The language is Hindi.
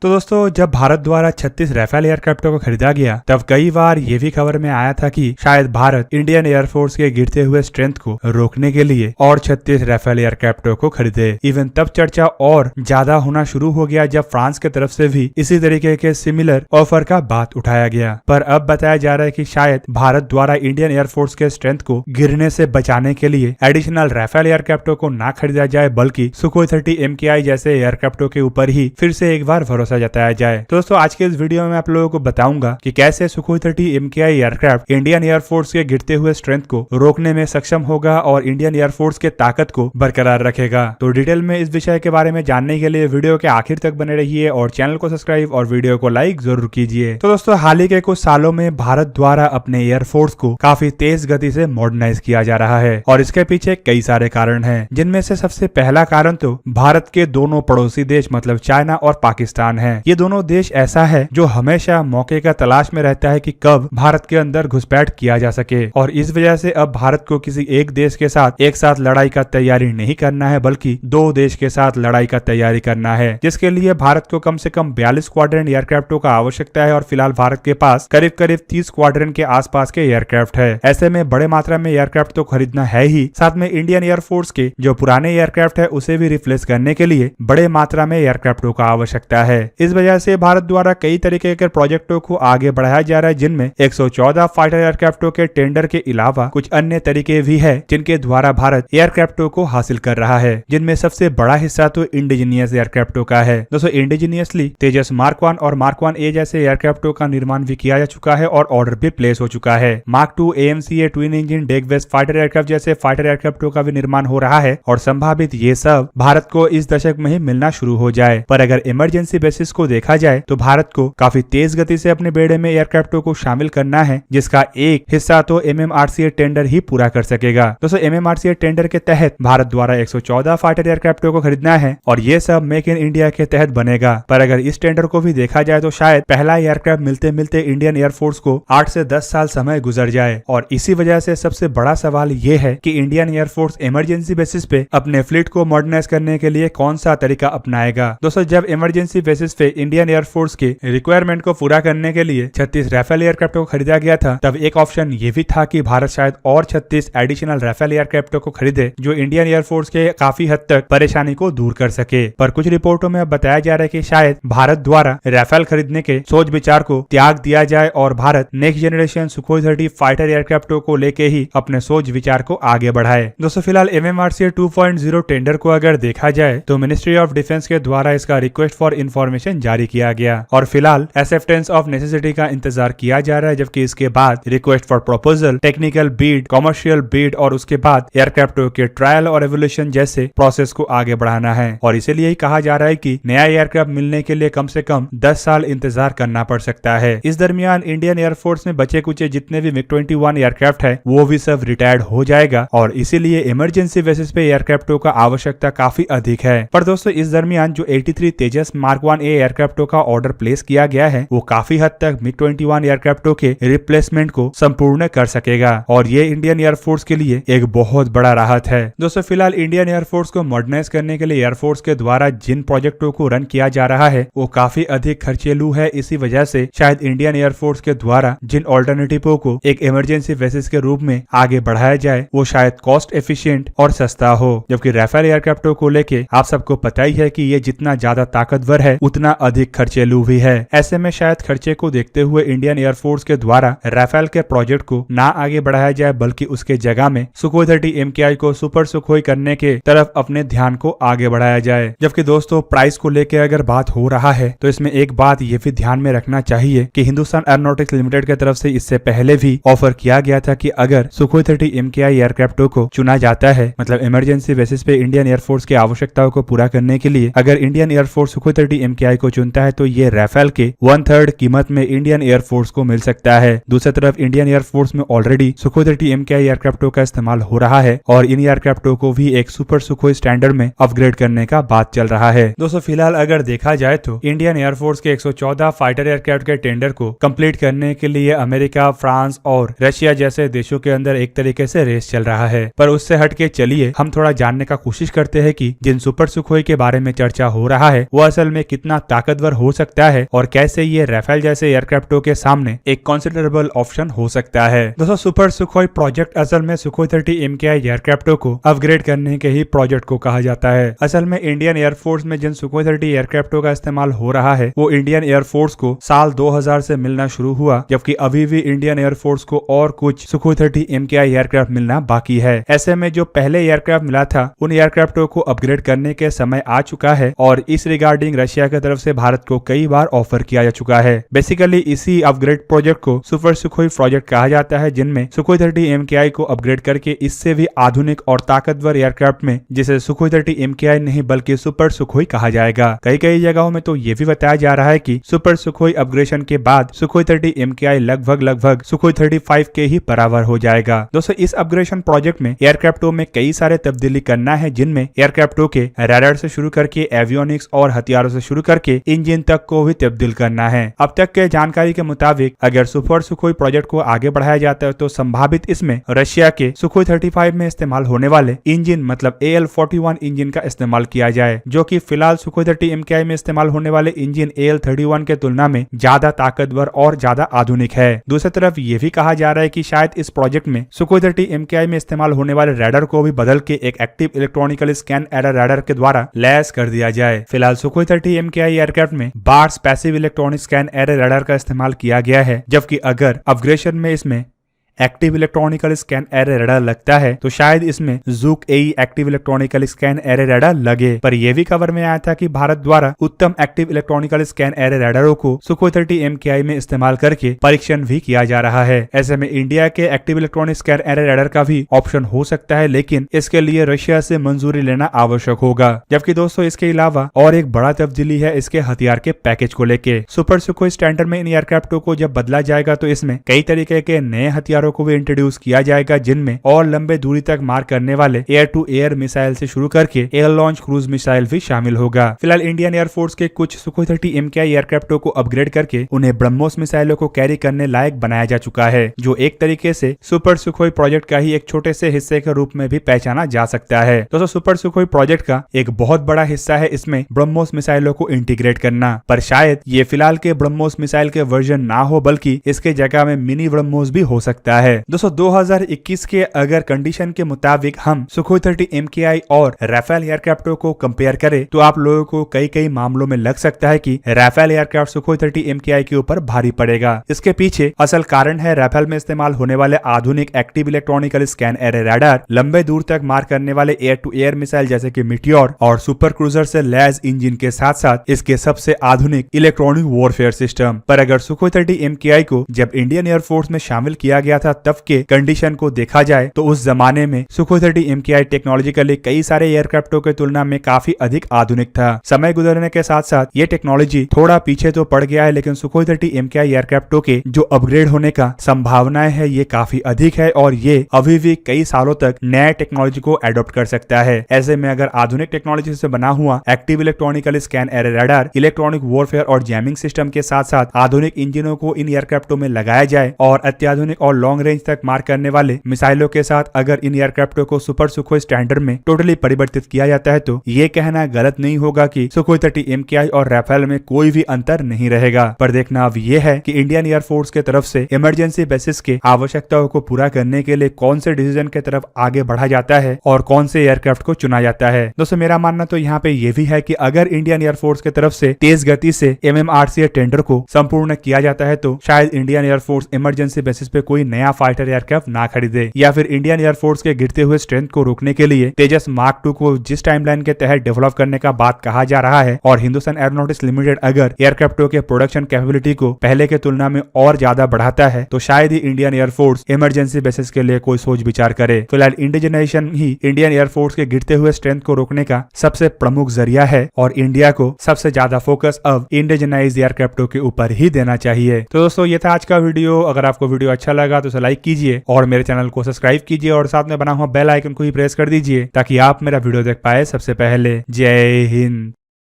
तो दोस्तों जब भारत द्वारा 36 राफेल एयरक्राफ्टों को खरीदा गया तब कई बार ये भी खबर में आया था कि शायद भारत इंडियन एयरफोर्स के गिरते हुए स्ट्रेंथ को रोकने के लिए और 36 राफेल एयरक्राफ्टों को खरीदे। इवन तब चर्चा और ज्यादा होना शुरू हो गया जब फ्रांस की तरफ से भी इसी तरीके के सिमिलर ऑफर का बात उठाया गया। पर अब बताया जा रहा है कि शायद भारत द्वारा इंडियन एयरफोर्स के स्ट्रेंथ को गिरने से बचाने के लिए एडिशनल राफेल एयरक्राफ्टों को ना खरीदा जाए बल्कि सुखोई 30 MKI जैसे एयरक्राफ्टों के ऊपर ही फिर से एक बार भरोसा जताया जाए। तो दोस्तों आज के इस वीडियो में आप लोगों को बताऊंगा कि कैसे Sukhoi 30 MKI aircraft Indian air force के गिरते हुए स्ट्रेंथ को रोकने में सक्षम होगा और इंडियन एयरफोर्स के ताकत को बरकरार रखेगा। तो डिटेल में इस विषय के बारे में जानने के लिए वीडियो के आखिर तक बने रहिए और चैनल को सब्सक्राइब और वीडियो को लाइक जरूर कीजिए। तो दोस्तों हाल ही के कुछ सालों में भारत द्वारा अपने एयरफोर्स को काफी तेज गति से मॉडर्नाइज किया जा रहा है और इसके पीछे कई सारे कारण हैं, जिनमें से सबसे पहला कारण तो भारत के दोनों पड़ोसी देश मतलब चाइना और पाकिस्तान है। ये दोनों देश ऐसा है जो हमेशा मौके का तलाश में रहता है कि कब भारत के अंदर घुसपैठ किया जा सके और इस वजह से अब भारत को किसी एक देश के साथ एक साथ लड़ाई का तैयारी नहीं करना है बल्कि दो देश के साथ लड़ाई का तैयारी करना है, जिसके लिए भारत को कम से कम 42 स्क्वाड्रन एयरक्राफ्टों का आवश्यकता है और फिलहाल भारत के पास करीब करीब 30 स्क्वाड्रन के आसपास के एयरक्राफ्ट है। ऐसे में बड़े मात्रा में एयरक्राफ्ट तो खरीदना है ही, साथ में इंडियन एयरफोर्स के जो पुराने एयरक्राफ्ट है उसे भी रिप्लेस करने के लिए बड़े मात्रा में एयरक्राफ्टों का आवश्यकता है। इस वजह से भारत द्वारा कई तरीके के प्रोजेक्टों को आगे बढ़ाया जा रहा है, जिनमें 114 फाइटर एयरक्राफ्टों के टेंडर के अलावा कुछ अन्य तरीके भी है जिनके द्वारा भारत एयरक्राफ्टों को हासिल कर रहा है, जिनमें सबसे बड़ा हिस्सा तो इंडिजीनियस एयरक्राफ्टों का है। दोस्तों इंडिजीनियसली तेजस मार्क 1 और मार्क 1A जैसे एयरक्राफ्टों का निर्माण भी किया जा चुका है और ऑर्डर भी प्लेस हो चुका है। Mark 2 AMCA twin engine deck based fighter aircraft जैसे फाइटर एयरक्राफ्टों का भी निर्माण हो रहा है और संभावित ये सब भारत को इस दशक में ही मिलना शुरू हो जाए। पर अगर इमरजेंसी बेसिस को देखा जाए तो भारत को काफी तेज गति से अपने बेड़े में एयरक्राफ्टों को शामिल करना है, जिसका एक हिस्सा तो MMRCA टेंडर ही पूरा कर सकेगा। दोस्तों MMRCA टेंडर के तहत भारत द्वारा 114 फाइटर एयरक्राफ्टों को खरीदना है और ये सब मेक इन इंडिया के तहत बनेगा। पर अगर इस टेंडर को भी देखा जाए तो शायद पहला एयरक्राफ्ट मिलते मिलते इंडियन एयरफोर्स को 8 से 10 साल समय गुजर जाए और इसी वजह से सबसे बड़ा सवाल ये है कि इंडियन एयरफोर्स इमरजेंसी बेसिस पे अपने फ्लीट को मॉडर्नाइज करने के लिए कौन सा तरीका अपनाएगा। दोस्तों जब इमरजेंसी बेसिस पे इंडियन एयरफोर्स के रिक्वायरमेंट को पूरा करने के लिए 36 राफेल एयरक्राफ्टों को खरीदा गया था, तब एक ऑप्शन ये भी था कि भारत शायद और 36 एडिशनल राफेल एयरक्राफ्टों को खरीदे जो इंडियन एयरफोर्स के काफी हद तक परेशानी को दूर कर सके। पर कुछ रिपोर्टों में बताया जा रहा है कि शायद भारत द्वारा राफेल खरीदने के सोच विचार को त्याग दिया जाए और Bharat next generation Sukhoi 30 fighter एयरक्राफ्टों को लेके ही अपने सोच विचार को आगे बढ़ाए। दोस्तों फिलहाल MMRCA 2.0 टेंडर को अगर देखा जाए तो मिनिस्ट्री ऑफ डिफेंस के द्वारा इसका रिक्वेस्ट फॉर इंफॉर्मेशन जारी किया गया और फिलहाल एक्सेप्टेंस ऑफ नेसेसिटी का इंतजार किया जा रहा है, जबकि इसके बाद request for proposal, technical Beed, commercial Beed और उसके बाद एयरक्राफ्टों के ट्रायल और एवोल्यूशन जैसे प्रोसेस को आगे बढ़ाना है। और इसीलिए ही कहा जा रहा है कि नया एयरक्राफ्ट मिलने के लिए कम से कम 10 साल इंतजार करना पड़ सकता है। इस दरमियान इंडियन एयरफोर्स में बचे कुचे जितने भी MiG-21 एयरक्राफ्ट है वो भी सब रिटायर्ड हो जाएगा और इसीलिए इमरजेंसी बेसिस पे एयरक्राफ्टों का आवश्यकता काफी अधिक है। पर दोस्तों इस दरमियान जो 83 तेजस मार्क 1A एयरक्राफ्टों का ऑर्डर प्लेस किया गया है वो काफी हद तक MiG-21 एयरक्राफ्टों के रिप्लेसमेंट को संपूर्ण कर सकेगा और ये इंडियन एयरफोर्स के लिए एक बहुत बड़ा राहत है। दोस्तों फिलहाल इंडियन एयरफोर्स को मॉडर्नाइज करने के लिए एयरफोर्स के द्वारा जिन प्रोजेक्टों को रन किया जा रहा है वो काफी अधिक खर्चेलू है। इसी वजह से शायद इंडियन एयरफोर्स के द्वारा जिन ऑल्टरनेटिवों को एक इमरजेंसी बेसिस के रूप में आगे बढ़ाया जाए वो शायद कॉस्ट एफिशिएंट और सस्ता हो, जबकि राफेल एयरक्राफ्टों को लेके आप सबको पता ही है कि ये जितना ज्यादा ताकतवर है उतना अधिक खर्चेलू भी है। ऐसे में शायद खर्चे को देखते हुए इंडियन एयरफोर्स के द्वारा राफेल के प्रोजेक्ट को ना आगे बढ़ाया जाए बल्कि उसके जगह में सुखोई 30 MKI को सुपर सुखोई करने के तरफ अपने ध्यान को आगे बढ़ाया जाए। जबकि दोस्तों प्राइस को लेके अगर बात हो रहा है तो इसमें एक बात ये भी ध्यान में रखना चाहिए कि हिंदुस्तान एरोनॉटिक्स लिमिटेड की तरफ से इससे पहले भी ऑफर किया गया था कि अगर सुखोई 30 MKI एयरक्राफ्टों को चुना जाता है, मतलब इमरजेंसी बेसिस पे इंडियन एयरफोर्स की आवश्यकताओं को पूरा करने के लिए अगर इंडियन एयरफोर्स सुखोई 30 MKI को चुनता है तो ये राफेल के 1/3 कीमत में इंडियन एयरफोर्स को मिल सकता है। दूसरी तरफ इंडियन एयरफोर्स में ऑलरेडी सुखोई 30 MKI एयरक्राफ्टों का इस्तेमाल हो रहा है और इन एयरक्राफ्टों को भी एक सुपर सुखोई स्टैंडर्ड में अपग्रेड करने का बात चल रहा है। दोस्तों फिलहाल अगर देखा जाए तो इंडियन एयरफोर्स के 114 फाइटर एयरक्राफ्ट के टेंडर को कंप्लीट करने के लिए अमेरिका, फ्रांस और रशिया जैसे देशों के अंदर एक तरीके से रेस चल रहा है। पर उससे हटके चलिए हम थोड़ा जानने का कोशिश करते हैं कि जिन सुपर सुखोई के बारे में चर्चा हो रहा है वो असल में कितना कितना ताकतवर हो सकता है और कैसे ये राफेल जैसे एयरक्राफ्टों के सामने एक कंसिडरेबल ऑप्शन हो सकता है। दोस्तों सुपर सुखोई प्रोजेक्ट असल में सुखोई 30 MKI एयरक्राफ्टों को अपग्रेड करने के ही प्रोजेक्ट को कहा जाता है। असल में इंडियन एयरफोर्स में जिन सुखोई 30 एयरक्राफ्टों का इस्तेमाल हो रहा है वो इंडियन एयरफोर्स को साल 2000 से मिलना शुरू हुआ, जबकि अभी भी इंडियन एयरफोर्स को और कुछ सुखोई 30 MKI एयरक्राफ्ट मिलना बाकी है। ऐसे में जो पहले एयरक्राफ्ट मिला था उन एयरक्राफ्टों को अपग्रेड करने के समय आ चुका है और इस रिगार्डिंग रशिया की तरफ से भारत को कई बार ऑफर किया जा चुका है। बेसिकली इसी अपग्रेड प्रोजेक्ट को सुपर सुखोई प्रोजेक्ट कहा जाता है, जिनमें सुखोई 30 MKI को अपग्रेड करके इससे भी आधुनिक और ताकतवर एयरक्राफ्ट में, जिसे सुखोई 30 MKI नहीं बल्कि सुपर सुखोई कहा जाएगा। कई जगहों में तो ये भी बताया जा रहा है कि सुपर सुखोई अपग्रेडेशन के बाद सुखोई 30 MKI लगभग सुखोई 35 के ही बराबर हो जाएगा। दोस्तों इस अपग्रेडेशन प्रोजेक्ट में एयरक्राफ्टों में कई सारे तब्दीली करना है, जिनमें एयरक्राफ्टों के रडार से शुरू करके एवियोनिक्स और हथियारों से शुरू करके इंजन तक को भी तब्दील करना है। अब तक के जानकारी के मुताबिक अगर सुपर सुखोई प्रोजेक्ट को आगे बढ़ाया जाता है तो संभावित इसमें रशिया के सुखोई 35 में इस्तेमाल होने वाले इंजन मतलब AL-41 इंजन का इस्तेमाल किया जाए, जो कि फिलहाल सुखोई 30 MKI में इस्तेमाल होने वाले इंजन AL-31 के तुलना में ज्यादा ताकतवर और ज्यादा आधुनिक है। दूसरी तरफ ये भी कहा जा रहा है कि शायद इस प्रोजेक्ट में सुखोई 30 MKI में इस्तेमाल होने वाले रडार को भी बदल के एक active electronical scan error radar के द्वारा लैस कर दिया जाए। फिलहाल सुखोई 30 MKI एयरक्राफ्ट में bars passive electronic scan error radar का इस्तेमाल किया गया है, जबकि अगर अपग्रेडेशन में इसमें active electronical scan error radar लगता है तो शायद इसमें juke AE active electronical scan error radar लगे। पर यह भी खबर में आया था कि भारत द्वारा उत्तम एक्टिव इलेक्ट्रॉनिकल स्कैन एरर रडारों को सुखोई 30 MKI में इस्तेमाल करके परीक्षण भी किया जा रहा है। ऐसे में इंडिया के active electronic scan error radar का भी ऑप्शन हो सकता है, लेकिन इसके लिए रशिया से मंजूरी लेना आवश्यक होगा। जबकि दोस्तों इसके अलावा और एक बड़ा तब्दीली है इसके हथियार के पैकेज को लेके। सुपर सुखोई स्टैंडर्ड में इन एयरक्राफ्टों को जब बदला जाएगा तो इसमें कई तरीके के नए हथियारों को भी इंट्रोड्यूस किया जाएगा, जिनमें और लंबे दूरी तक मार करने वाले एयर टू एयर मिसाइल से शुरू करके एयर लॉन्च क्रूज मिसाइल भी शामिल होगा। फिलहाल इंडियन एयरफोर्स के कुछ सुखोई 30 MKI एयरक्राफ्टों को अपग्रेड करके उन्हें ब्रह्मोस मिसाइलों को कैरी करने लायक बनाया जा चुका है, जो एक तरीके से सुपर सुखोई प्रोजेक्ट का ही एक छोटे से हिस्से के रूप में भी पहचाना जा सकता है। दोस्तों सुपर सुखोई प्रोजेक्ट का एक बहुत बड़ा हिस्सा है इसमें ब्रह्मोस मिसाइलों को इंटीग्रेट करना, पर शायद ये फिलहाल के ब्रह्मोस मिसाइल के वर्जन ना हो बल्कि इसके जगह में मिनी ब्रह्मोस भी हो सकता है। दोस्तों 2021 के अगर कंडीशन के मुताबिक हम सुखोई 30 MKI और राफेल एयरक्राफ्टों को कंपेयर करें तो आप लोगों को कई मामलों में लग सकता है कि राफेल एयरक्राफ्ट सुखोई 30 MKI के ऊपर भारी पड़ेगा। इसके पीछे असल कारण है राफेल में इस्तेमाल होने वाले आधुनिक active electronical scan error radar, लंबे दूर तक मार करने वाले एयर टू एयर मिसाइल जैसे कि मिटियोर और सुपर क्रूजर से लैस इंजन के साथ साथ इसके सबसे आधुनिक इलेक्ट्रॉनिक वॉरफेयर सिस्टम। पर अगर सुखोई 30 MKI को जब इंडियन एयरफोर्स में शामिल किया गया था तब के कंडीशन को देखा जाए तो उस जमाने में सुखोई 30 MKI टेक्नोलॉजिकली कई सारे एयरक्राफ्टों के तुलना में काफी अधिक आधुनिक था। समय गुजरने के साथ साथ ये टेक्नोलॉजी थोड़ा पीछे तो पड़ गया है, लेकिन सुखोई 30 MKI एयरक्राफ्टों के जो अपग्रेड होने का संभावनाएं है ये काफी अधिक है और ये अभी भी कई सालों तक नए टेक्नोलॉजी को एडॉप्ट कर सकता है। ऐसे में अगर आधुनिक टेक्नोलॉजी से बना हुआ active electronical scan error radar, electronic warfare और जैमिंग सिस्टम के साथ साथ आधुनिक इंजनों को इन एयरक्राफ्टों में लगाया जाए और अत्याधुनिक और लॉन्ग रेंज तक मार करने वाले मिसाइलों के साथ अगर इन एयरक्राफ्टों को सुपर सुखोई स्टैंडर्ड में टोटली परिवर्तित किया जाता है तो ये कहना गलत नहीं होगा कि सुखोई 30 MKI और राफेल में कोई भी अंतर नहीं रहेगा। पर देखना अब ये है कि इंडियन एयरफोर्स के तरफ से इमरजेंसी बेसिस के आवश्यकताओं को पूरा करने के लिए कौन से डिसीजन के तरफ आगे बढ़ा जाता है और कौन से एयरक्राफ्ट को चुना जाता है। दोस्तों मेरा मानना तो यहाँ पे ये भी है कि अगर इंडियन एयरफोर्स की तरफ से तेज गति से MMRCA टेंडर को संपूर्ण किया जाता है तो शायद इंडियन एयरफोर्स इमरजेंसी बेसिस पे कोई नया फाइटर एयरक्राफ्ट ना खरीदे, या फिर इंडियन एयरफोर्स के गिरते हुए स्ट्रेंथ को रोकने के लिए तेजस मार्क 2 को जिस टाइमलाइन के तहत डेवलप करने का बात कहा जा रहा है और हिंदुस्तान एरोनॉटिक्स लिमिटेड अगर एयरक्राफ्टों के प्रोडक्शन कैपेबिलिटी को पहले के तुलना में और ज्यादा बढ़ाता है तो शायद ही इंडियन एयरफोर्स इमरजेंसी बेसिस के लिए कोई सोच विचार करे। फिलहाल इंडिजनाइजेशन ही इंडियन एयरफोर्स के गिरते हुए स्ट्रेंथ को रोकने का सबसे प्रमुख जरिया है और इंडिया को सबसे ज्यादा फोकस अब इंडिजनाइज्ड एयरक्राफ्टों के ऊपर ही देना चाहिए। तो दोस्तों ये था आज का वीडियो। अगर आपको वीडियो अच्छा लगा तो उसे लाइक कीजिए और मेरे चैनल को सब्सक्राइब कीजिए और साथ में बना हुआ बेल आइकन को ही प्रेस कर दीजिए ताकि आप मेरा वीडियो देख पाए सबसे पहले। जय हिंद।